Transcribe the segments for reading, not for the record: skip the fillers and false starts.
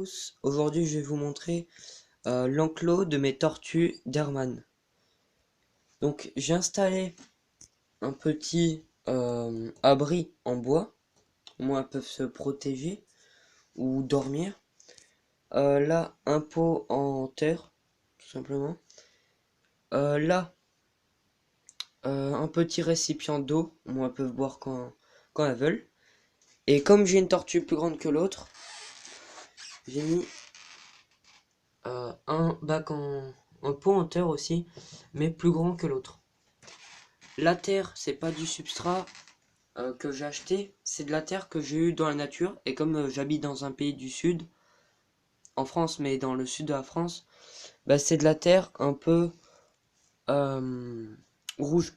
tous, aujourd'hui je vais vous montrer l'enclos de mes tortues d'Hermann. Donc j'ai installé un petit abri en bois, au moins elles peuvent se protéger ou dormir. Là un pot en terre, tout simplement. Là un petit récipient d'eau, au moins elles peuvent boire quand elles veulent. Et comme j'ai une tortue plus grande que l'autre, j'ai mis un bac en pot en terre aussi, mais plus grand que l'autre. La terre, c'est pas du substrat que j'ai acheté, c'est de la terre que j'ai eu dans la nature. Et comme j'habite dans un pays du sud, en France, mais dans le sud de la France, bah, c'est de la terre un peu rouge.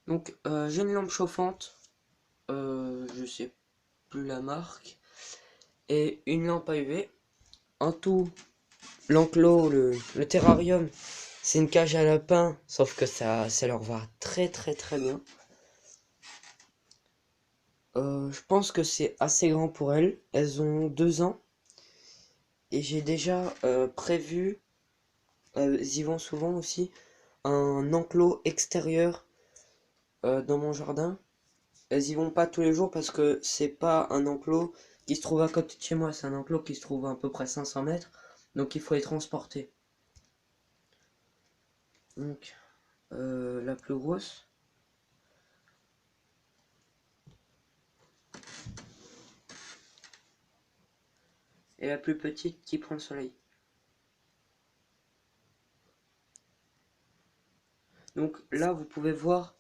Donc j'ai une lampe chauffante, je sais plus la marque, et une lampe à UV. En tout, l'enclos, le terrarium, c'est une cage à lapins, sauf que ça leur va très bien. Je pense que c'est assez grand pour elles. Elles ont 2 ans. Et j'ai déjà prévu, elles y vont souvent aussi, un enclos extérieur dans mon jardin. Elles y vont pas tous les jours parce que c'est pas un enclos qui se trouve à côté de chez moi. C'est un enclos qui se trouve à peu près 500 mètres. Donc il faut les transporter. Donc la plus grosse. Et la plus petite qui prend le soleil. Donc là, vous pouvez voir,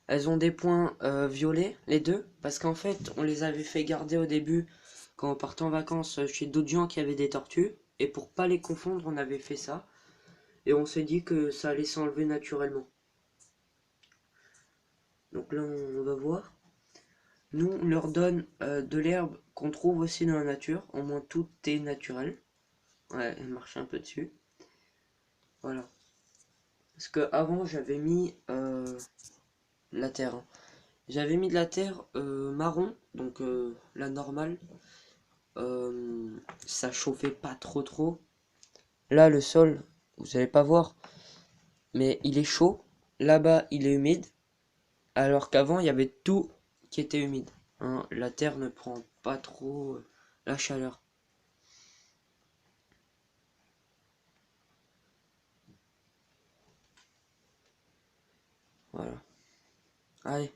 elles ont des points violets, les deux, parce qu'en fait, on les avait fait garder au début quand on partait en vacances chez d'autres gens qui avaient des tortues. Et pour pas les confondre, on avait fait ça. Et on s'est dit que ça allait s'enlever naturellement. Donc là, on va voir. Nous, on leur donne de l'herbe qu'on trouve aussi dans la nature. Au moins, tout est naturel. Ouais, elle marche un peu dessus. Voilà. Parce que avant, j'avais mis la terre, hein. J'avais mis de la terre marron, donc la normale. Ça chauffait pas trop. Là, le sol, vous allez pas voir, mais il est chaud. Là-bas, il est humide. Alors qu'avant, il y avait tout qui était humide, hein. La terre ne prend pas trop la chaleur. Voilà. Allez.